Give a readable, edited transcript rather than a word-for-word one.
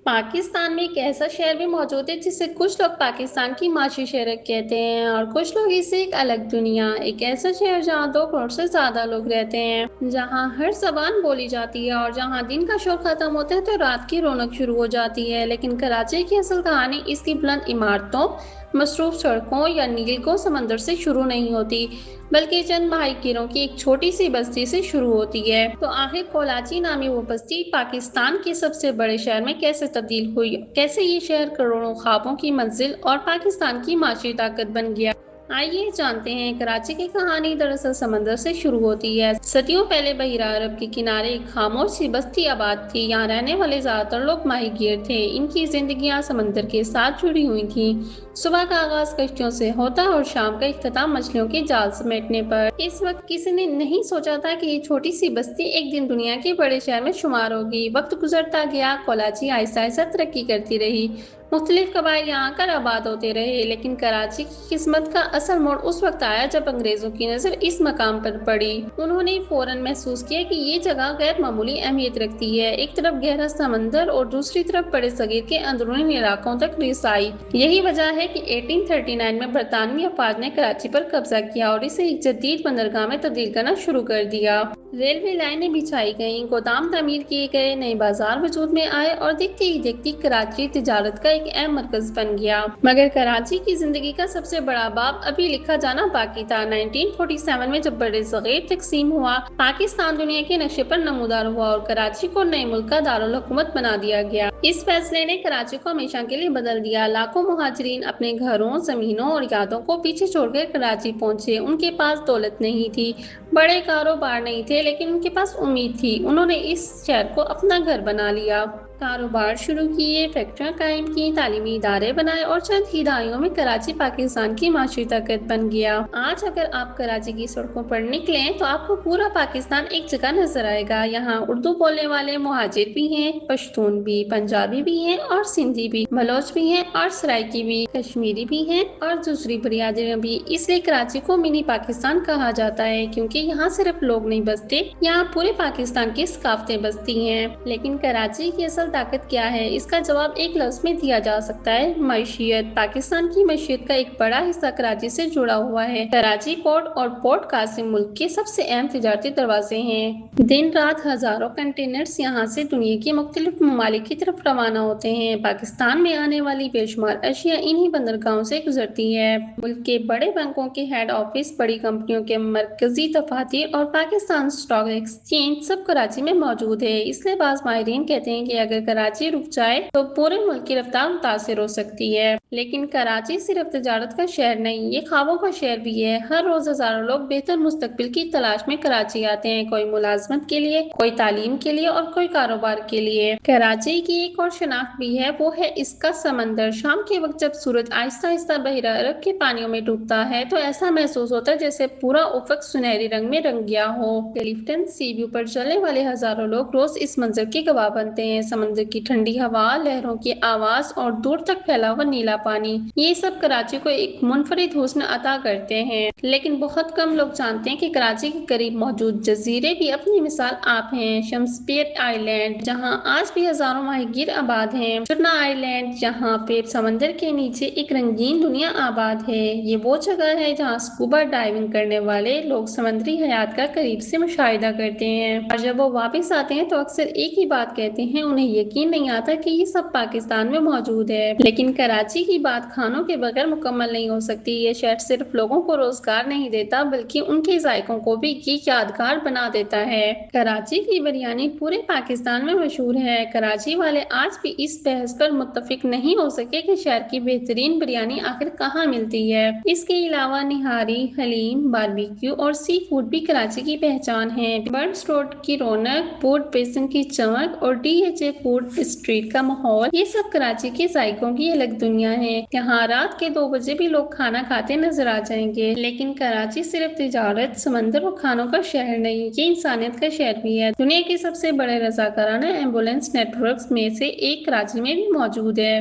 پاکستان میں ایک ایسا شہر بھی موجود ہے جسے کچھ لوگ پاکستان کی معاشی شہرت کہتے ہیں اور کچھ لوگ اسے ایک الگ دنیا، ایک ایسا شہر جہاں 2 کروڑ سے زیادہ لوگ رہتے ہیں، جہاں ہر زبان بولی جاتی ہے اور جہاں دن کا شور ختم ہوتا ہے تو رات کی رونق شروع ہو جاتی ہے۔ لیکن کراچی کی اصل کہانی اس کی بلند عمارتوں، مصروف سڑکوں یا نیل کو سمندر سے شروع نہیں ہوتی، بلکہ چند ماہی گیروں کی ایک چھوٹی سی بستی سے شروع ہوتی ہے۔ تو آخر کراچی نامی وہ بستی پاکستان کے سب سے بڑے شہر میں کیسے تبدیل ہوئی، کیسے یہ شہر کروڑوں خوابوں کی منزل اور پاکستان کی معاشی طاقت بن گیا؟ آئیے جانتے ہیں۔ کراچی کی کہانی دراصل سمندر سے شروع ہوتی ہے۔ صدیوں پہلے بحیرہ عرب کے کنارے ایک خاموش سی بستی آباد تھی۔ یہاں رہنے والے زیادہ تر لوگ ماہی گیر تھے۔ ان کی زندگیاں سمندر کے ساتھ جڑی ہوئی تھیں۔ صبح کا آغاز کشتیوں سے ہوتا اور شام کا اختتام مچھلیوں کے جال سمیٹنے پر۔ اس وقت کسی نے نہیں سوچا تھا کہ یہ چھوٹی سی بستی ایک دن دنیا کے بڑے شہر میں شمار ہوگی۔ وقت گزرتا گیا، کراچی آہستہ آہستہ ترقی کرتی رہی، مختلف قبائل یہاں کر آباد ہوتے رہے، لیکن کراچی کی قسمت کا اصل موڑ اس وقت آیا جب انگریزوں کی نظر اس مقام پر پڑی۔ انہوں نے فوراً محسوس کیا کہ یہ جگہ غیر معمولی اہمیت رکھتی ہے، ایک طرف گہرا سمندر اور دوسری طرف بڑے صغیر کے اندرونی علاقوں تک رسائی۔ یہی وجہ ہے کہ 1839 میں برطانوی افواج نے کراچی پر قبضہ کیا اور اسے ایک جدید بندرگاہ میں تبدیل کرنا شروع کر دیا۔ ریلوے لائنیں بچھائی گئیں، گودام تعمیر کیے گئے، نئے بازار وجود میں آئے اور دیکھتے ہی دیکھتی کراچی تجارت کا ایک اہم مرکز بن گیا۔ مگر کراچی کی زندگی کا سب سے بڑا باب ابھی لکھا جانا باقی تھا۔ 1947 میں جب بڑے صغیر تقسیم ہوا، پاکستان دنیا کے نقشے پر نمودار ہوا اور کراچی کو نئے ملک کا دارالحکومت بنا دیا گیا۔ اس فیصلے نے کراچی کو ہمیشہ کے لیے بدل دیا۔ لاکھوں مہاجرین اپنے گھروں، زمینوں اور یادوں کو پیچھے چھوڑ کر کراچی پہنچے۔ ان کے پاس دولت نہیں تھی، بڑے کاروبار نہیں تھے، لیکن ان کے پاس امید تھی۔ انہوں نے اس شہر کو اپنا گھر بنا لیا، کاروبار شروع کیے، فیکٹریاں قائم کی، تعلیمی ادارے بنائے اور چند ہی دہائیوں میں کراچی پاکستان کی معاشی طاقت بن گیا۔ آج اگر آپ کراچی کی سڑکوں پر نکلیں تو آپ کو پورا پاکستان ایک جگہ نظر آئے گا۔ یہاں اردو بولنے والے مہاجر بھی ہیں، پشتون بھی، پنجابی بھی ہیں اور سندھی بھی، بلوچ بھی ہیں اور سرائکی بھی، کشمیری بھی ہیں اور دوسری برادریاں بھی۔ اس لیے کراچی کو منی پاکستان کہا جاتا ہے، کیونکہ یہاں صرف لوگ نہیں بستے، یہاں پورے پاکستان کی ثقافتیں بستی ہیں۔ لیکن کراچی کی اصل طاقت کیا ہے؟ اس کا جواب ایک لفظ میں دیا جا سکتا ہے: معیشت۔ پاکستان کی معیشت کا ایک بڑا حصہ کراچی سے جڑا ہوا ہے۔ کراچی پورٹ اور پورٹ قاسم ملک کے سب سے اہم تجارتی دروازے ہیں۔ دن رات ہزاروں کنٹینرز یہاں سے دنیا کے مختلف ممالک کی طرف روانہ ہوتے ہیں۔ پاکستان میں آنے والی بے شمار اشیاء انہی بندرگاہوں سے گزرتی ہے۔ ملک کے بڑے بینکوں کے ہیڈ آفس، بڑی کمپنیوں کے مرکزی دفاتر اور پاکستان اسٹاک ایکسچینج سب کراچی میں موجود ہے۔ اس لیے بعض ماہرین کہتے ہیں کہ اگر کراچی رک جائے تو پورے ملک کی رفتار متاثر ہو سکتی ہے۔ لیکن کراچی صرف تجارت کا شہر نہیں، یہ خوابوں کا شہر بھی ہے۔ ہر روز ہزاروں لوگ بہتر مستقبل کی تلاش میں کراچی آتے ہیں، کوئی ملازمت کے لیے، کوئی تعلیم کے لیے اور کوئی کاروبار کے لیے۔ کراچی کی ایک اور شناخت بھی ہے، وہ ہے اس کا سمندر۔ شام کے وقت جب سورج آہستہ آہستہ بحیرہ عرب کے پانیوں میں ڈوبتا ہے تو ایسا محسوس ہوتا ہے جیسے پورا افق سنہری رنگ میں رنگ گیا ہو۔ کلفٹن سی ویو پر چلنے والے ہزاروں لوگ روز اس منظر کے گواہ بنتے ہیں: سمندر کی ٹھنڈی ہوا، لہروں کی آواز اور دور تک پھیلا ہوا نیلا پانی۔ یہ سب کراچی کو ایک منفرد حسن عطا کرتے ہیں۔ لیکن بہت کم لوگ جانتے ہیں کہ کراچی کے قریب موجود جزیرے بھی اپنی مثال آپ ہیں۔ شمسپیر آئی لینڈ، جہاں آج بھی ہزاروں ماہی گیر آباد ہیں۔ چٹنا آئی لینڈ، جہاں پہ سمندر کے نیچے ایک رنگین دنیا آباد ہے۔ یہ وہ جگہ ہے جہاں سکوبا ڈائیونگ کرنے والے لوگ سمندری حیات کا قریب سے مشاہدہ کرتے ہیں، اور جب وہ واپس آتے ہیں تو اکثر ایک ہی بات کہتے ہیں: انہیں یقین نہیں آتا کہ یہ سب پاکستان میں موجود ہے۔ لیکن کراچی کی بات کھانوں کے بغیر مکمل نہیں ہو سکتی۔ یہ شہر صرف لوگوں کو روزگار نہیں دیتا بلکہ ان کے ذائقوں کو بھی یادگار بنا دیتا ہے۔ کراچی کی بریانی پورے پاکستان میں مشہور ہے۔ کراچی والے آج بھی اس بحث پر متفق نہیں ہو سکے کہ شہر کی بہترین بریانی آخر کہاں ملتی ہے۔ اس کے علاوہ نہاری، حلیم، باربیکیو اور سی فوڈ بھی کراچی کی پہچان ہے۔ برنس روڈ کی رونق، بورڈ بیسن کی چمک اور D H A food street کا ماحول، یہ سب کراچی کے ذائقوں کی الگ دنیا ہے۔ یہاں رات کے 2 بجے بھی لوگ کھانا کھاتے نظر آ جائیں گے۔ لیکن کراچی صرف تجارت، سمندر اور کھانوں کا شہر نہیں، یہ انسانیت کا شہر بھی ہے۔ دنیا کے سب سے بڑے رضاکارانہ ایمبولینس نیٹ ورکس میں سے ایک کراچی میں بھی موجود ہے۔